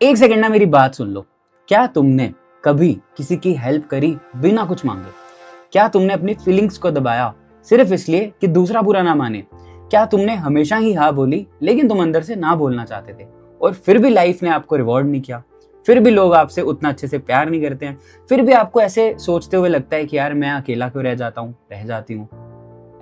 एक सेकंड ना मेरी बात सुन लो। क्या तुमने कभी किसी की हेल्प करी बिना कुछ मांगे? क्या तुमने अपनी फीलिंग्स को दबाया सिर्फ इसलिए कि दूसरा बुरा ना माने? क्या तुमने हमेशा ही हाँ बोली लेकिन तुम अंदर से ना बोलना चाहते थे और फिर भी लाइफ ने आपको रिवॉर्ड नहीं किया? फिर भी लोग आपसे उतना अच्छे से प्यार नहीं करते हैं, फिर भी आपको ऐसे सोचते हुए लगता है कि यार मैं अकेला क्यों रह जाती हूँ।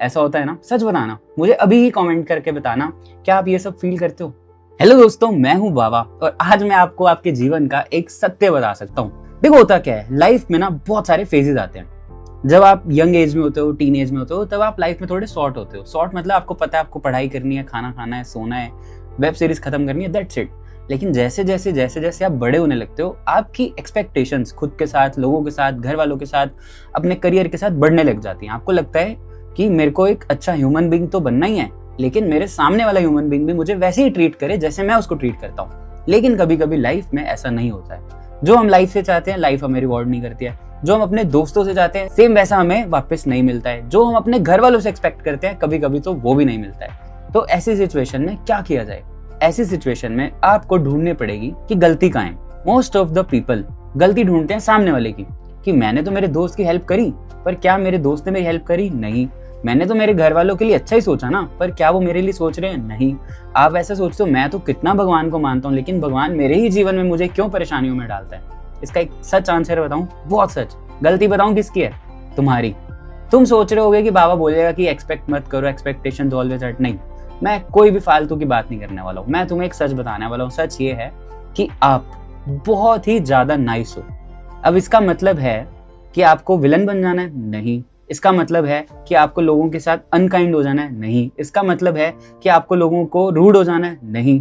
ऐसा होता है ना? सच बताना, मुझे अभी ही कमेंट करके बताना, क्या आप ये सब फील करते हो? हेलो दोस्तों, मैं हूं बाबा और आज मैं आपको आपके जीवन का एक सत्य बता सकता हूँ। देखो होता क्या है, लाइफ में ना बहुत सारे फेजेस आते हैं। जब आप यंग एज में होते हो, टीन एज में होते हो, तब आप लाइफ में थोड़े शॉर्ट होते हो। शॉर्ट मतलब आपको पता है आपको पढ़ाई करनी है, खाना खाना है, सोना है, वेब सीरीज खत्म करनी है, दैट्स इट। लेकिन जैसे जैसे आप बड़े होने लगते हो, आपकी एक्सपेक्टेशंस खुद के साथ, लोगों के साथ, घर वालों के साथ, अपने करियर के साथ बढ़ने लग जाती हैं। आपको लगता है कि मेरे को एक अच्छा ह्यूमन बीइंग तो बनना ही है, लेकिन मेरे सामने वाला ह्यूमन बीइंग भी मुझे वैसे ही ट्रीट करे जैसे मैं उसको ट्रीट करता हूँ। लेकिन कभी कभी लाइफ में ऐसा नहीं होता है। जो हम लाइफ से चाहते हैं लाइफ हमें रिवॉर्ड नहीं करती है। जो हम अपने दोस्तों से चाहते हैं सेम वैसा हमें वापस नहीं मिलता है। जो हम अपने घर वालों से एक्सपेक्ट करते हैं कभी कभी तो वो भी नहीं मिलता है। तो ऐसी सिचुएशन में क्या किया जाए? ऐसी सिचुएशन में आपको ढूंढनी पड़ेगी कि गलती कहाँ है। मोस्ट ऑफ द पीपल गलती ढूंढते हैं सामने वाले की, कि मैंने तो मेरे दोस्त की हेल्प करी, पर क्या मेरे दोस्त ने मेरी हेल्प करी? नहीं। मैंने तो मेरे घर वालों के लिए अच्छा ही सोचा ना, पर क्या वो मेरे लिए सोच रहे हैं? नहीं। आप ऐसा सोचते हो मैं तो कितना भगवान को मानता हूँ, लेकिन भगवान मेरे ही जीवन में मुझे क्यों परेशानियों में डालता है? इसका एक सच आंसर बताऊं, बहुत सच। गलती बताऊं किसकी है? तुम्हारी। तुम सोच रहे होगे कि बाबा बोलेगा कि एक्सपेक्ट मत करो, एक्सपेक्टेशंस ऑलवेज हर्ट। नहीं, मैं कोई भी फालतू की बात नहीं करने वाला हूँ। मैं तुम्हें एक सच बताने वाला हूँ। सच ये है कि आप बहुत ही ज्यादा नाइस हो। अब इसका मतलब है कि आपको विलन बन जाना है? नहीं। इसका मतलब है कि आपको लोगों के साथ अनकाइंड हो जाना है? नहीं। इसका मतलब है कि आपको लोगों को रूड हो जाना है? नहीं।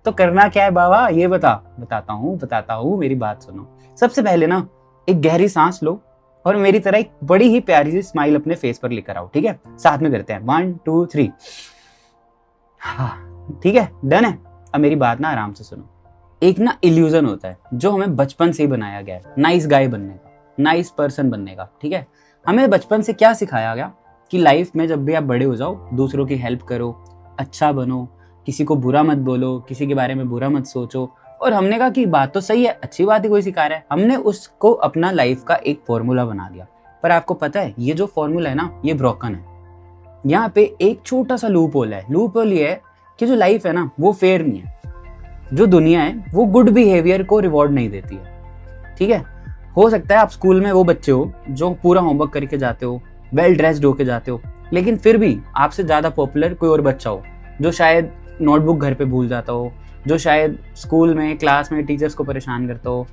तो करना क्या है बाबा, ये बताता हूँ, मेरी बात सुनो। सबसे पहले ना एक गहरी सांस लो और मेरी तरह एक बड़ी ही प्यारी सी स्माइल अपने फेस पर लेकर आओ। ठीक है, साथ में करते हैं। 1 2 3। हाँ ठीक है, डन है। अब मेरी बात ना आराम से सुनो। एक ना इल्यूजन होता है जो हमें बचपन से ही बनाया गया है, नाइस गाय बनने का, नाइस पर्सन बनने का। ठीक है, हमें बचपन से क्या सिखाया गया कि लाइफ में जब भी आप बड़े हो जाओ दूसरों की हेल्प करो, अच्छा बनो, किसी को बुरा मत बोलो, किसी के बारे में बुरा मत सोचो। और हमने कहा कि बात तो सही है, अच्छी बात है, कोई सिखा रहा है। हमने उसको अपना लाइफ का एक फॉर्मूला बना दिया। पर आपको पता है ये जो फॉर्मूला है ना, ये ब्रोकन है। यहाँ पे एक छोटा सा लूप होल है। लूप होल ये है कि जो लाइफ है ना वो फेयर नहीं है। जो दुनिया है वो गुड बिहेवियर को रिवॉर्ड नहीं देती है। ठीक है, हो सकता है आप स्कूल में वो बच्चे हो जो पूरा होमवर्क करके जाते हो, वेल ड्रेस्ड होके जाते हो, लेकिन फिर भी आपसे ज्यादा पॉपुलर कोई और बच्चा हो जो शायद नोटबुक घर पे भूल जाता हो, जो शायद स्कूल में क्लास में टीचर्स को परेशान करता हो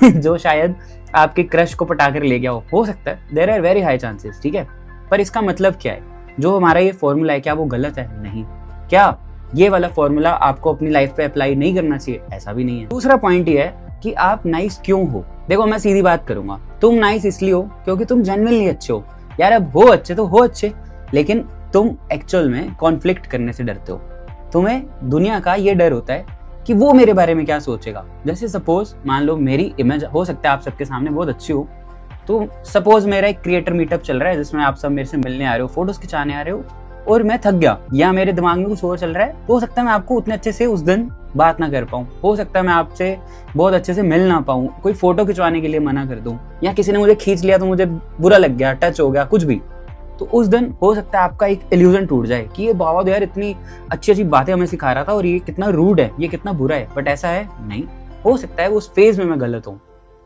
जो शायद आपके क्रश को पटा कर ले गया हो सकता है। There are very high chances. ठीक है, पर इसका मतलब क्या है? जो हमारा ये फॉर्मूला है क्या वो गलत है? नहीं। क्या ये वाला फॉर्मूला आपको अपनी लाइफ पे अप्लाई नहीं करना चाहिए? ऐसा भी नहीं है। दूसरा पॉइंट ये है कि आप नाइस क्यों हो। देखो मैं सीधी बात करूंगा, तुम नाइस इसलिए हो क्योंकि तुम जेन्युइनली अच्छे हो। यार अब हो अच्छे तो हो अच्छे, लेकिन तुम एक्चुअल में कॉन्फ्लिक्ट करने से डरते हो। तुम्हें दुनिया का ये डर होता है कि वो मेरे बारे में क्या सोचेगा। जैसे सपोज मान लो मेरी इमेज हो सकता है आप सबके सामने बहुत अच्छी हो, तो सपोज मेरा एक क्रिएटर मीटअप चल रहा है जिसमें आप सब मेरे से मिलने आ रहे हो, फोटोज खिंचाने आ रहे हो, और मैं थक गया या मेरे दिमाग में कुछ और चल रहा है, तो हो सकता है मैं आपको उतने अच्छे से उस दिन बात ना कर पाऊँ, हो सकता है मैं आपसे बहुत अच्छे से मिल ना पाऊँ, कोई फोटो खिंचवाने के लिए मना कर दूं, या किसी ने मुझे खींच लिया तो मुझे बुरा लग गया, टच हो गया, कुछ भी। तो उस दिन हो सकता है आपका एक इल्यूजन टूट जाए कि ये बाबा तो यार इतनी अच्छी अच्छी बातें हमें सिखा रहा था और ये कितना रूड है, ये कितना बुरा है। बट ऐसा है नहीं। हो सकता है उस फेज में मैं गलत हूँ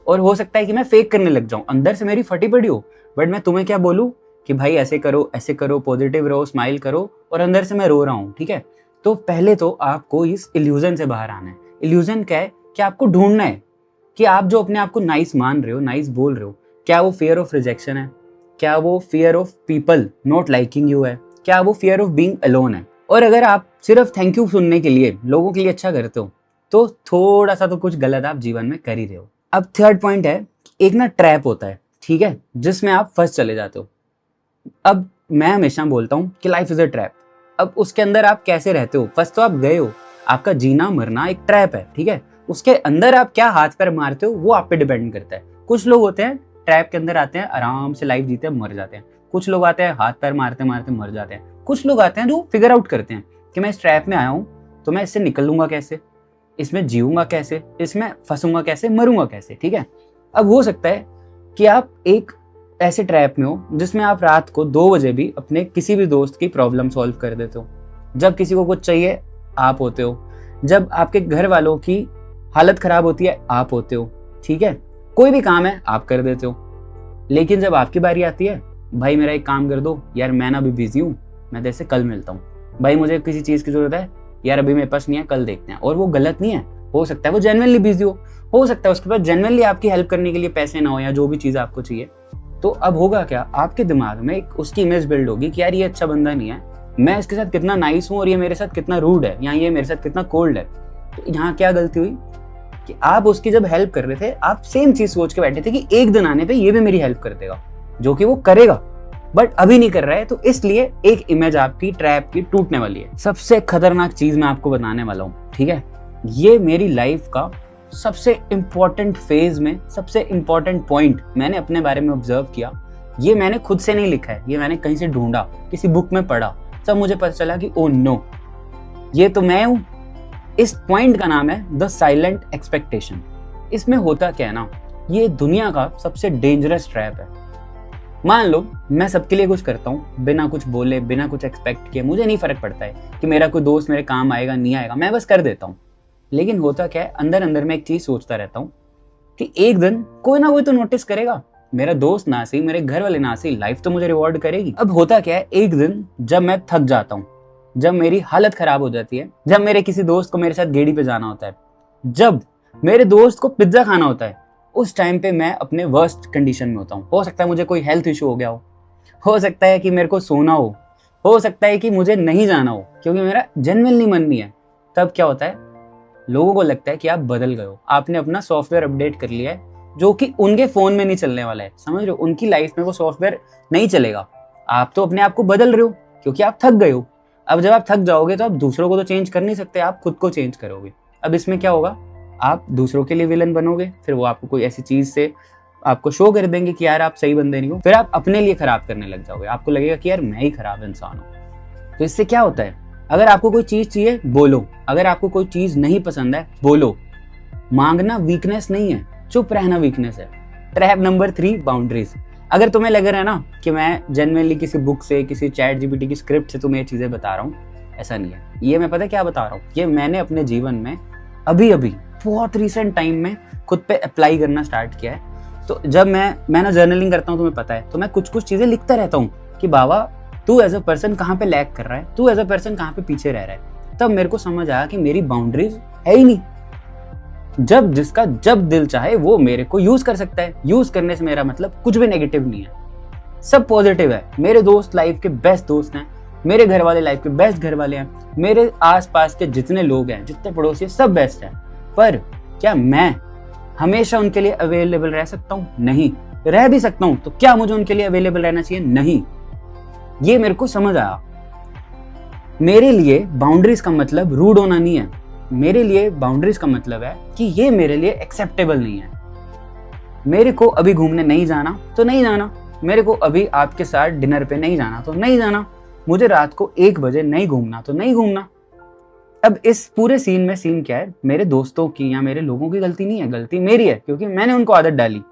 और हो सकता है कि मैं फेक करने लग जाऊं, अंदर से मेरी फटी पड़ी हो, बट मैं तुम्हें क्या बोलूं कि भाई ऐसे करो, पॉजिटिव रहो, स्माइल करो, और अंदर से मैं रो रहा हूँ। ठीक है, तो पहले तो आपको इस इल्यूजन से बाहर आना है। इल्यूजन क्या है कि आपको ढूंढना है कि आप जो अपने आप को नाइस मान रहे हो, नाइस बोल रहे हो, क्या वो फियर ऑफ रिजेक्शन है, क्या वो fear of people not liking you है, क्या वो फियर ऑफ बीइंग अलोन है। और अगर आप सिर्फ थैंक यू सुनने के लिए लोगों के लिए अच्छा करते हो तो थोड़ा सा तो कुछ गलत आप जीवन में कर ही रहे हो। अब थर्ड पॉइंट है, एक ना ट्रैप होता है, ठीक है, जिसमें आप फंस चले जाते हो। अब मैं हमेशा बोलता हूँ कि लाइफ इज अ ट्रैप। अब उसके अंदर आप कैसे रहते हो, फंस तो आप गए हो, आपका जीना मरना एक ट्रैप है। ठीक है, उसके अंदर आप क्या हाथ पैर मारते हो वो आप पे डिपेंड करता है। कुछ लोग होते हैं ट्रैप के अंदर आते हैं, आराम से लाइफ जीते हैं, मर जाते हैं। कुछ लोग आते हैं हाथ पैर मारते मारते मर जाते हैं। कुछ लोग आते हैं जो फिगर आउट करते हैं कि मैं इस ट्रैप में आया हूँ तो मैं इससे निकल लूंगा कैसे। इसमें जीऊंगा कैसे, इसमें फंसूंगा कैसे, मरूंगा कैसे, ठीक है। अब हो सकता है कि आप एक ऐसे ट्रैप में हो जिसमें आप रात को 2 बजे भी अपने किसी भी दोस्त की प्रॉब्लम सॉल्व कर देते हो। जब किसी को कुछ चाहिए आप होते हो, जब आपके घर वालों की हालत खराब होती है आप होते हो, ठीक है। कोई भी काम है आप कर देते हो। लेकिन जब आपकी बारी आती है, भाई मेरा एक काम कर दो, यार मैं ना अभी बिजी हूँ, मैं तेरे से कल मिलता हूँ, भाई मुझे किसी चीज की जरूरत है, यार अभी मेरे पास नहीं है, कल देखते हैं। और वो गलत नहीं है, हो सकता है वो जेन्युइनली बिजी हो सकता है उसके पास जेन्युइनली आपकी हेल्प करने के लिए पैसे ना हो या जो भी चीज आपको चाहिए। तो अब होगा क्या, आपके दिमाग में एक उसकी इमेज बिल्ड होगी कि यार ये अच्छा बंदा नहीं है, मैं इसके साथ कितना नाइस हूँ और ये मेरे साथ कितना रूड है, या ये मेरे साथ कितना कोल्ड है। तो यहाँ क्या गलती हुई कि आप उसकी जब हेल्प कर रहे थे आप सेम चीज सोच के बैठे थे कि एक दिन आने पे ये भी मेरी हेल्प कर देगा, जो कि वो करेगा, बट अभी नहीं कर रहा है। तो इसलिए एक इमेज आपकी ट्रैप की टूटने वाली है। सबसे खतरनाक चीज मैं आपको बताने वाला हूँ, ठीक है। ये मेरी लाइफ का सबसे इंपॉर्टेंट फेज में सबसे इंपॉर्टेंट पॉइंट मैंने अपने बारे में ऑब्जर्व किया। ये मैंने खुद से नहीं लिखा है, ये मैंने कहीं से ढूंढा, किसी बुक में पढ़ा, तब मुझे पता चला कि ओ नो, ये तो मैं हूं। इस पॉइंट का नाम है द साइलेंट एक्सपेक्टेशन। इसमें होता क्या है ना, ये दुनिया का सबसे डेंजरस ट्रैप है। मान लो मैं सबके लिए कुछ करता हूँ बिना कुछ बोले, बिना कुछ एक्सपेक्ट किए, मुझे नहीं फर्क पड़ता है कि मेरा कोई दोस्त मेरे काम आएगा नहीं आएगा, मैं बस कर देता हूँ। लेकिन होता क्या है, अंदर अंदर में एक चीज सोचता रहता हूँ कि एक दिन कोई ना कोई तो नोटिस करेगा, मेरा दोस्त ना सही, मेरे घर वाले ना सही, लाइफ तो मुझे रिवॉर्ड करेगी। अब होता क्या है, एक दिन जब मैं थक जाता हूँ, जब मेरी हालत खराब हो जाती है, जब मेरे किसी दोस्त को मेरे साथ गेड़ी पे जाना होता है, जब मेरे दोस्त को पिज्जा खाना होता है, उस टाइम पे मैं अपने वर्स्ट कंडीशन में होता हूँ। हो सकता है मुझे कोई हेल्थ इशू हो गया हो सकता है कि मेरे को सोना हो सकता है कि मुझे नहीं जाना हो क्योंकि मेरा जेन्युइनली मन नहीं है। तब क्या होता है, लोगों को लगता है कि आप बदल गए हो, आपने अपना सॉफ्टवेयर अपडेट कर लिया है जो कि उनके फोन में नहीं चलने वाला है, समझ रहे हो, उनकी लाइफ में वो सॉफ्टवेयर नहीं चलेगा। आप तो अपने आप को बदल रहे हो क्योंकि आप थक गए हो। अब जब आप थक जाओगे तो आप दूसरों को तो चेंज कर नहीं सकते, आप खुद को चेंज करोगे। अब इसमें क्या होगा, आप दूसरों के लिए विलन बनोगे, फिर वो आपको कोई ऐसी चीज से आपको शो कर देंगे कि यार आप सही बंदे नहीं हो, फिर आप अपने लिए खराब करने लग जाओगे, आपको लगेगा कि यार मैं ही खराब इंसान हूँ। तो इससे क्या होता है, अगर आपको कोई चीज चाहिए बोलो, अगर आपको कोई चीज नहीं पसंद है बोलो। मांगना वीकनेस नहीं है, चुप रहना वीकनेस है। Trap number 3, boundaries. अगर तुम्हें लग रहा है ना कि मैं जेन्युइनली किसी बुक से, किसी चैट जीपीटी की स्क्रिप्ट से तुम्हें ये चीजें बता रहा हूँ, ऐसा नहीं है। ये मैं पता क्या बता रहा हूँ, ये मैंने अपने जीवन में अभी बहुत रिसेंट टाइम में खुद पे अप्लाई करना स्टार्ट किया है। तो जब मैं ना जर्नलिंग करता हूँ, तुम्हें पता है, तो मैं कुछ चीजें लिखता रहता हूँ कि बाबा तू एज अ पर्सन कहाँ पे लैग कर रहा है, तू एज अ पर्सन कहाँ पे पीछे रह रहा है। तब मेरे को समझ आया कि मेरी बाउंड्रीज है ही नहीं। जब जिसका जब दिल चाहे वो मेरे को यूज कर सकता है। यूज करने से मेरा मतलब कुछ भी नेगेटिव नहीं है, सब पॉजिटिव है। मेरे दोस्त लाइफ के बेस्ट दोस्त हैं, मेरे घर वाले लाइफ के बेस्ट घर वाले हैं, मेरे आसपास के जितने लोग हैं, जितने पड़ोसी हैं, सब बेस्ट हैं। पर क्या मैं हमेशा उनके लिए अवेलेबल रह सकता हूँ? नहीं। रह भी सकता हूँ तो क्या मुझे उनके लिए अवेलेबल रहना चाहिए? नहीं। ये मेरे को समझ आया। मेरे लिए बाउंड्रीज का मतलब रूड होना नहीं है, मेरे लिए बाउंड्रीज का मतलब है कि ये मेरे लिए एक्सेप्टेबल नहीं है। मेरे को अभी घूमने नहीं जाना तो नहीं जाना, मेरे को अभी आपके साथ डिनर पे नहीं जाना तो नहीं जाना, मुझे रात को 1 बजे नहीं घूमना तो नहीं घूमना। अब इस पूरे सीन में सीन क्या है, मेरे दोस्तों की या मेरे लोगों की गलती नहीं है, गलती मेरी है क्योंकि मैंने उनको आदत डाली।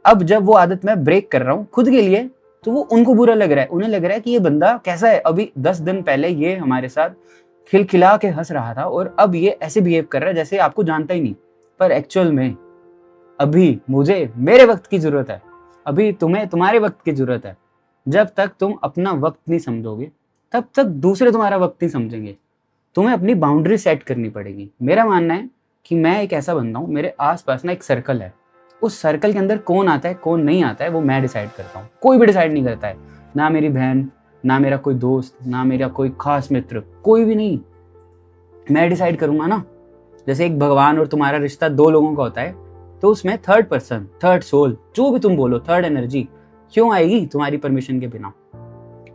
अब जब वो आदत मैं ब्रेक कर रहा हूँ खुद के लिए तो वो उनको बुरा लग रहा है, उन्हें लग रहा है कि ये बंदा कैसा है, अभी 10 दिन पहले ये हमारे साथ खिलखिला के हंस रहा था और अब ये ऐसे बिहेव कर रहा है जैसे आपको जानता ही नहीं। पर एक्चुअल में अभी मुझे मेरे वक्त की जरूरत है, अभी तुम्हें तुम्हारे वक्त की जरूरत है। जब तक तुम अपना वक्त नहीं समझोगे तब तक दूसरे तुम्हारा वक्त नहीं समझेंगे। तुम्हें अपनी बाउंड्री सेट करनी पड़ेगी। मेरा मानना है कि मैं एक ऐसा बंदा हूँ, मेरे आसपास ना एक सर्कल है, उस सर्कल के अंदर कौन आता है कौन नहीं आता है वो मैं डिसाइड करता हूँ, कोई भी डिसाइड नहीं करता है। ना मेरी बहन, ना मेरा कोई दोस्त, ना मेरा कोई खास मित्र, कोई भी नहीं। मैं डिसाइड करूंगा ना। जैसे एक भगवान और तुम्हारा रिश्ता 2 लोगों का होता है तो उसमें थर्ड पर्सन, थर्ड सोल, जो भी तुम बोलो, थर्ड एनर्जी क्यों आएगी तुम्हारी परमिशन के बिना?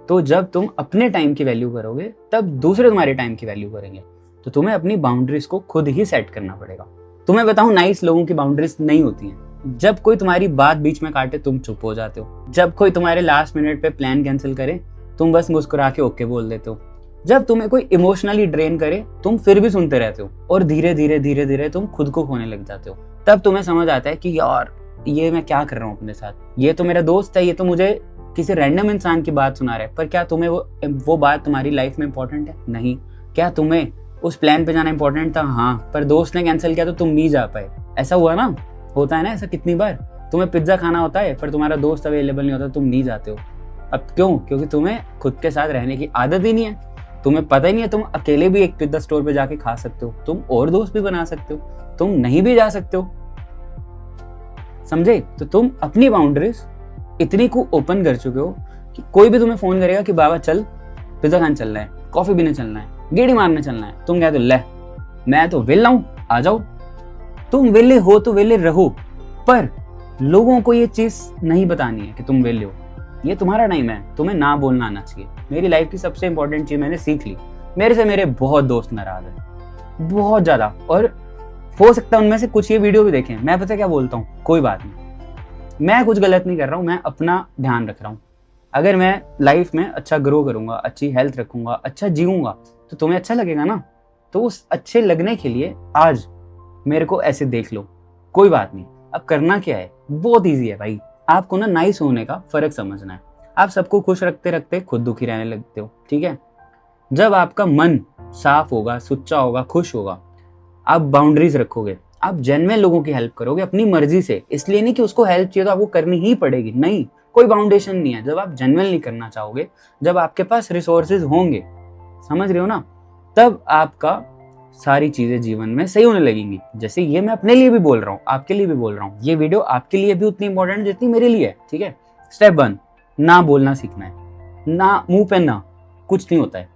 तो जब तुम अपने टाइम की वैल्यू करोगे तब दूसरे तुम्हारे टाइम की वैल्यू करेंगे। तो तुम्हें अपनी बाउंड्रीज को खुद ही सेट करना पड़ेगा। तुम्हें बताऊं, नाइस लोगों की बाउंड्रीज नहीं होती हैं। जब कोई तुम्हारी बात बीच में काटे तुम चुप हो जाते हो, जब कोई तुम्हारे लास्ट मिनट पे प्लान कैंसिल करे तुम बस मुस्कुरा के ओके बोल देते हो, जब तुम्हें कोई इमोशनली ड्रेन करे तुम फिर भी सुनते रहते हो और धीरे धीरे धीरे धीरे तुम खुद को खोने लग जाते हो। तब तुम्हें समझ आता है कि यार ये मैं क्या कर रहा हूँ अपने साथ, ये तो मेरा दोस्त है, ये तो मुझे किसी रैंडम इंसान की बात सुना रहा है। पर क्या तुम्हें वो बात तुम्हारी लाइफ में इंपॉर्टेंट है? नहीं। क्या तुम्हें उस प्लान पे जाना इंपॉर्टेंट था? हाँ। पर दोस्त ने कैंसिल किया तो तुम नहीं जा पाए। ऐसा हुआ ना, होता है ना ऐसा कितनी बार। तुम्हें पिज्जा खाना होता है पर तुम्हारा दोस्त अवेलेबल नहीं होता, तुम नहीं जाते हो। अब क्यों? क्योंकि तुम्हें खुद के साथ रहने की आदत ही नहीं है। तुम्हें पता ही नहीं है तुम अकेले भी एक पिज्जा स्टोर पे जाके खा सकते हो, तुम और दोस्त भी बना सकते हो, तुम नहीं भी जा सकते हो। समझे? तो तुम अपनी बाउंड्रीज इतनी को ओपन कर चुके हो कि कोई भी तुम्हें फोन करेगा कि बाबा चल पिज्जा खाने चलना है, कॉफी पीने चलना है, गेड़ी मारने चलना है, तुम कहते हो ले मैं तो वेला हूं, आ जाओ। तुम वेले हो तो वेले रहो, पर लोगों को ये चीज नहीं बतानी है कि तुम वेले हो। ये तुम्हारा टाइम है, तुम्हें ना बोलना आना चाहिए। मेरी लाइफ की सबसे इंपॉर्टेंट चीज मैंने सीख ली। मेरे से मेरे बहुत दोस्त नाराज है, बहुत ज्यादा, और हो सकता है उनमें से कुछ ये वीडियो भी देखें। मैं पता क्या बोलता हूँ, कोई बात नहीं, मैं कुछ गलत नहीं कर रहा हूँ, मैं अपना ध्यान रख रहा हूँ। अगर मैं लाइफ में अच्छा ग्रो करूंगा, अच्छी हेल्थ रखूंगा, अच्छा जीऊंगा, तो तुम्हें अच्छा लगेगा ना। तो उस अच्छे लगने के लिए आज मेरे को ऐसे देख लो, कोई बात नहीं। अब करना क्या है, बहुत ईजी है भाई। आपको ना नाइस होने का फर्क समझना है। आप सबको खुश रखते रखते खुद दुखी रहने लगते हो, ठीक है। जब आपका मन साफ होगा, सुच्चा होगा, खुश होगा, आप बाउंड्रीज रखोगे, आप जेन्युइन लोगों की हेल्प करोगे अपनी मर्जी से। इसलिए नहीं कि उसको हेल्प चाहिए तो आपको करनी ही पड़ेगी, नहीं, कोई बाउंडेशन नहीं है। जब आप जेन्युइनली करना चाहोगे, जब आपके पास रिसोर्सेज होंगे, समझ रहे हो ना, तब आपका सारी चीजें जीवन में सही होने लगेंगी। जैसे ये मैं अपने लिए भी बोल रहा हूँ, आपके लिए भी बोल रहा हूँ। ये वीडियो आपके लिए भी उतनी इंपॉर्टेंट जितनी मेरे लिए है, ठीक है। स्टेप 1, ना बोलना सीखना है। ना, मुंह पे ना, कुछ नहीं होता है।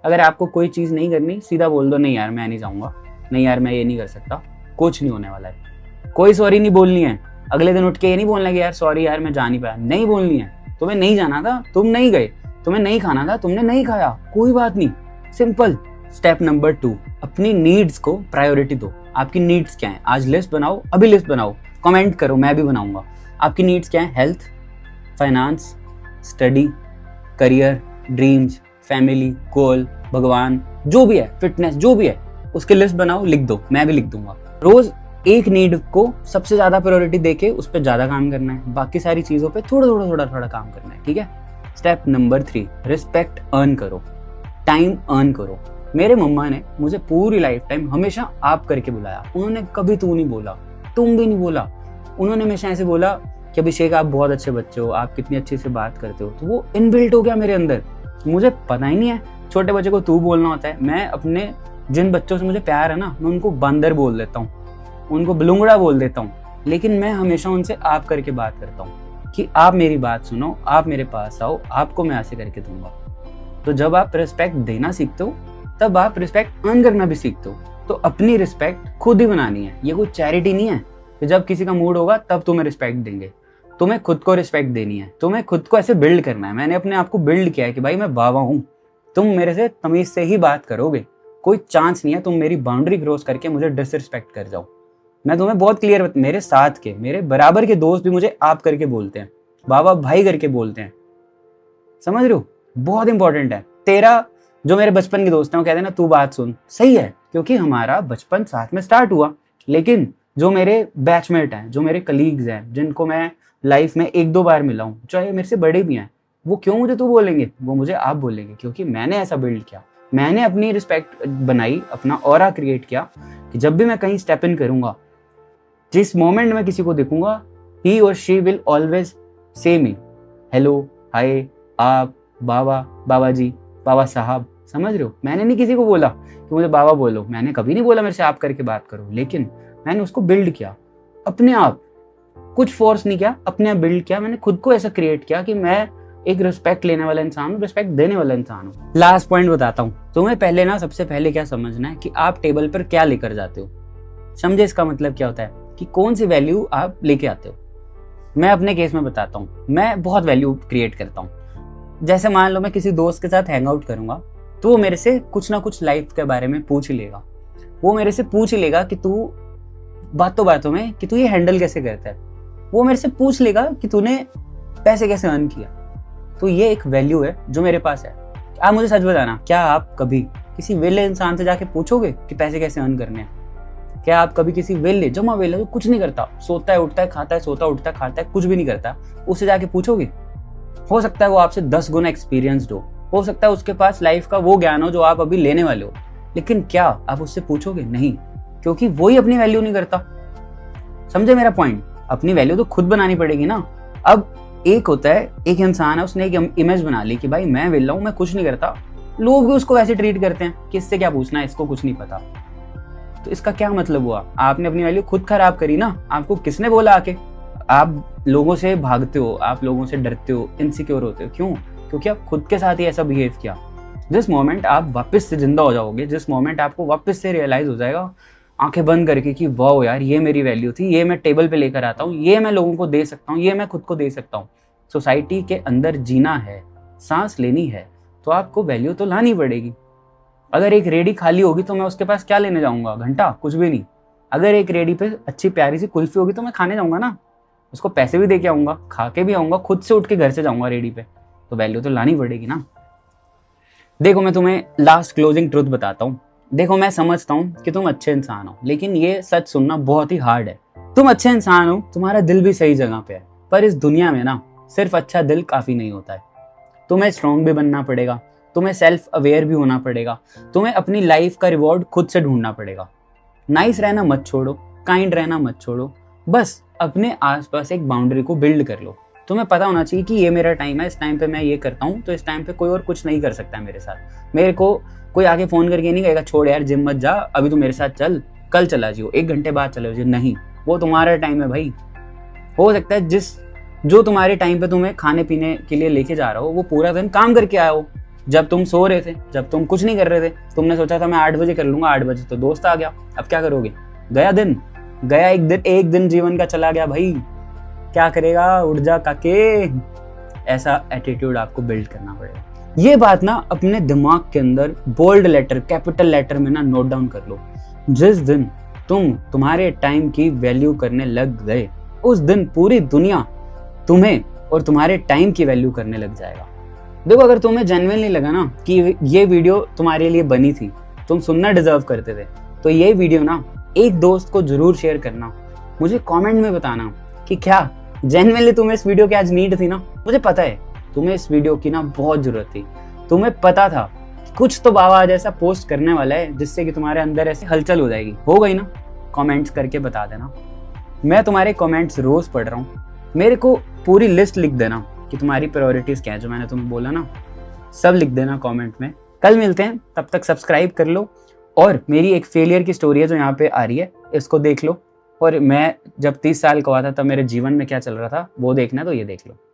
अगर आपको कोई चीज नहीं करनी, सीधा बोल दो, नहीं यार मैं नहीं जाऊंगा, नहीं यार मैं ये नहीं कर सकता, कुछ नहीं होने वाला है। कोई सॉरी नहीं बोलनी है। अगले दिन उठ के ये नहीं बोलना कि यार सॉरी यार मैं जा नहीं पाया, नहीं बोलनी है। तुम्हें नहीं जाना था, तुम नहीं गए, तुम्हें नहीं खाना था, तुमने नहीं खाया, कोई बात नहीं, सिंपल। स्टेप नंबर 2, अपनी नीड्स को प्रायोरिटी दो। आपकी नीड्स क्या है? आज लिस्ट बनाओ, अभी लिस्ट बनाओ, कमेंट करो, मैं भी बनाऊंगा। आपकी नीड्स क्या है? Health, finance, study, career, dreams, family, goal, भगवान, जो भी है, फिटनेस, जो भी है, उसकी लिस्ट बनाओ, लिख दो, मैं भी लिख दूंगा। रोज एक नीड को सबसे ज्यादा प्रायोरिटी देके उस पर ज्यादा काम करना है, बाकी सारी चीजों पे थोड़ा थोड़ा काम करना है, ठीक है। स्टेप नंबर 3, रिस्पेक्ट अर्न करो, टाइम अर्न करो। मेरे मम्मा ने मुझे पूरी लाइफ टाइम हमेशा आप करके बुलाया। उन्होंने कभी तू नहीं बोला, तुम भी नहीं बोला। उन्होंने हमेशा ऐसे बोला कि अभिषेक आप बहुत अच्छे बच्चे हो, आप कितनी अच्छे से बात करते हो। तो वो इनबिल्ट हो गया मेरे अंदर, मुझे पता ही नहीं है छोटे बच्चे को तू बोलना होता है। मैं अपने जिन बच्चों से मुझे प्यार है ना, मैं उनको बंदर बोल देता हूँ, उनको बलूंगड़ा बोल देता हूँ, लेकिन मैं हमेशा उनसे आप करके बात करता हूँ कि आप मेरी बात सुनो, आप मेरे पास आओ, आपको मैं ऐसे करके दूंगा। तो जब आप रिस्पेक्ट देना सीखते हो, तब आप रिस्पेक्ट अर्न करना भी सीखते हो। तो अपनी रिस्पेक्ट खुद ही बनानी है, ये कोई चैरिटी नहीं है कि जब किसी का मूड होगा तब तुम्हें रिस्पेक्ट देंगे। तुम्हें खुद को रिस्पेक्ट देनी है, तुम्हें खुद को ऐसे बिल्ड करना है। मैंने अपने आप को बिल्ड किया है कि भाई मैं बाबा हूँ, तुम मेरे से तमीज से ही बात करोगे, कोई चांस नहीं है तुम मेरी बाउंड्री क्रॉस करके मुझे डिसरिस्पेक्ट कर जाओ। मैं तुम्हें बहुत क्लियर, मेरे साथ के, मेरे बराबर के दोस्त भी मुझे आप करके बोलते हैं, बाबा भाई करके बोलते हैं, समझ रहे हो, बहुत इंपॉर्टेंट है। तेरा जो मेरे बचपन के दोस्त हैं वो कहते हैं ना तू बात सुन, सही है, क्योंकि हमारा बचपन साथ में स्टार्ट हुआ। लेकिन जो मेरे बैचमेट हैं, जो मेरे कलीग्स हैं, जिनको मैं लाइफ में 1-2 बार मिला हूँ, चाहे मेरे से बड़े भी हैं, वो क्यों मुझे तू बोलेंगे, वो मुझे आप बोलेंगे, क्योंकि मैंने ऐसा बिल्ड किया। मैंने अपनी रिस्पेक्ट बनाई, अपना ऑरा क्रिएट किया कि जब भी मैं कहीं स्टेप इन करूंगा, जिस मोमेंट में किसी को देखूंगा, ही और she will always say me, hello, हाय, आप, बाबा, बाबा जी, बाबा साहब, समझ रहे हो। मैंने नहीं किसी को बोला कि मुझे बाबा बोलो, मैंने कभी नहीं बोला मेरे से आप करके बात करो, लेकिन मैंने उसको बिल्ड किया अपने आप, कुछ फोर्स नहीं किया, अपने आप बिल्ड किया। मैंने खुद को ऐसा क्रिएट किया कि मैं एक रिस्पेक्ट लेने वाला इंसान हूँ, रिस्पेक्ट देने वाला इंसान हूँ। लास्ट पॉइंट बताता हूँ तुम्हें। पहले ना, सबसे पहले क्या समझना है कि आप टेबल पर क्या लेकर जाते हो। समझे इसका मतलब क्या होता है कि कौन सी वैल्यू आप लेके आते हो। मैं अपने केस में बताता हूँ, मैं बहुत वैल्यू क्रिएट करता हूँ। जैसे मान लो मैं किसी दोस्त के साथ हैंग आउट करूंगा, तो वो मेरे से कुछ ना कुछ लाइफ के बारे में पूछ ही लेगा। वो मेरे से पूछ ही लेगा कि तू बातों में कि तू ये हैंडल कैसे करता है। वो मेरे से पूछ लेगा कि तूने पैसे कैसे अर्न किया। तो ये एक वैल्यू है जो मेरे पास है आप मुझे सच बताना, क्या आप कभी किसी वेले इंसान से जाके पूछोगे कि पैसे कैसे अर्न करने हैं? क्या आप कभी किसी वेले, जमा वेले, जो कुछ नहीं करता, सोता है उठता है खाता है, सोता उठता है खाता है, कुछ भी नहीं करता, उससे जाके पूछोगे? हो सकता है वो आपसे 10 गुना एक्सपीरियंस्ड हो सकता है उसके पास लाइफ का वो ज्ञान हो जो आप अभी लेने वाले हो, लेकिन क्या आप उससे पूछोगे? नहीं, क्योंकि वो ही अपनी वैल्यू नहीं करता। समझे मेरा पॉइंट? अपनी वैल्यू तो खुद बनानी पड़ेगी ना। अब एक होता है, एक इंसान है, उसने एक इमेज बना ली कि भाई मैं वेला हूं, मैं कुछ नहीं करता, लोग भी उसको वैसे ट्रीट करते हैं कि इससे क्या पूछना है, इसको कुछ नहीं पता। तो इसका क्या मतलब हुआ? आपने अपनी वैल्यू खुद खराब करी ना। आपको किसने बोला आके? आप लोगों से भागते हो, आप लोगों से डरते हो, इनसिक्योर होते हो। क्यों? क्योंकि आप खुद के साथ ही ऐसा बिहेव किया। जिस मोमेंट आप वापस से जिंदा हो जाओगे, जिस मोमेंट आपको वापस से रियलाइज हो जाएगा आंखें बंद करके कि वाह यार, ये मेरी वैल्यू थी, ये मैं टेबल पे लेकर आता हूँ, ये मैं लोगों को दे सकता हूँ, ये मैं खुद को दे सकता हूँ, सोसाइटी के अंदर जीना है, सांस लेनी है, तो आपको वैल्यू तो लानी पड़ेगी। अगर एक रेडी खाली होगी तो मैं उसके पास क्या लेने जाऊंगा? घंटा? कुछ भी नहीं। अगर एक रेडी पे अच्छी प्यारी सी कुल्फी होगी तो मैं खाने जाऊंगा ना, उसको पैसे भी दे के आऊंगा, खा के भी आऊंगा, खुद से उठ के घर से जाऊंगा रेडी पे, तो वैल्यू तो लानी पड़ेगी ना। देखो मैं तुम्हें लास्ट क्लोजिंग ट्रुथ बताता हूँ। देखो मैं समझता हूँ कि तुम अच्छे इंसान हो, लेकिन ये सच सुनना बहुत ही हार्ड है। तुम अच्छे इंसान हो, तुम्हारा दिल भी सही जगह पे है, पर इस दुनिया में ना सिर्फ अच्छा दिल काफी नहीं होता है। तुम्हें स्ट्रॉन्ग भी बनना पड़ेगा, तुम्हें सेल्फ अवेयर भी होना पड़ेगा, तुम्हें अपनी लाइफ का रिवॉर्ड खुद से ढूंढना पड़ेगा। नाइस रहना मत छोड़ो, काइंड रहना मत छोड़ो, बस अपने आसपास एक बाउंड्री को बिल्ड कर लो। तुम्हें पता होना चाहिए कि ये मेरा टाइम है, इस टाइम पे मैं ये करता हूँ, तो इस टाइम पे कोई और कुछ नहीं कर सकता है मेरे साथ। मेरे को कोई आगे फोन करके नहीं कहेगा छोड़ यार जिम मत जा, अभी तू मेरे साथ चल, कल चला जियो, 1 घंटे बाद चला जियो। नहीं, वो तुम्हारा टाइम है भाई। हो सकता है जो तुम्हारे टाइम पे तुम्हें खाने पीने के लिए लेके जा रहा हो, वो पूरा दिन काम करके आया हो। जब तुम सो रहे थे, जब तुम कुछ नहीं कर रहे थे, तुमने सोचा था मैं 8 बजे कर लूंगा, 8 बजे तो दोस्त आ गया। अब क्या करोगे? गया दिन, गया एक दिन जीवन का चला गया भाई, क्या करेगा? उठ जा काके। ऐसा एटीट्यूड आपको बिल्ड करना पड़ेगा। ये बात ना अपने दिमाग के अंदर बोल्ड लेटर, कैपिटल लेटर में ना नोट डाउन कर लो। जिस दिन तुम तुम्हारे टाइम की वैल्यू करने लग गए, उस दिन पूरी दुनिया तुम्हें और तुम्हारे टाइम की वैल्यू करने लग जाएगा। देखो अगर तुम्हें जेन्युइनली लगा ना कि ये वीडियो तुम्हारे लिए बनी थी, तुम सुनना डिजर्व करते थे, तो ये वीडियो ना एक दोस्त को जरूर शेयर करना। मुझे कमेंट में बताना कि क्या जेन्युइनली तुम्हें इस वीडियो की आज नीड थी ना। मुझे पता है तुम्हें इस वीडियो की ना बहुत जरूरत थी। तुम्हें पता था कुछ तो बाबा आज ऐसा पोस्ट करने वाला है जिससे कि तुम्हारे अंदर ऐसे हलचल हो जाएगी। हो गई ना? कमेंट्स करके बता देना। मैं तुम्हारे कमेंट्स रोज पढ़ रहा हूँ। मेरे को पूरी लिस्ट लिख देना कि तुम्हारी प्रायोरिटीज क्या है, जो मैंने तुम्हें बोला ना, सब लिख देना कमेंट में। कल मिलते हैं, तब तक सब्सक्राइब कर लो। और मेरी एक फेलियर की स्टोरी है जो यहाँ पे आ रही है, इसको देख लो। और मैं जब 30 साल का हुआ था तब मेरे जीवन में क्या चल रहा था वो देखना है, तो ये देख लो।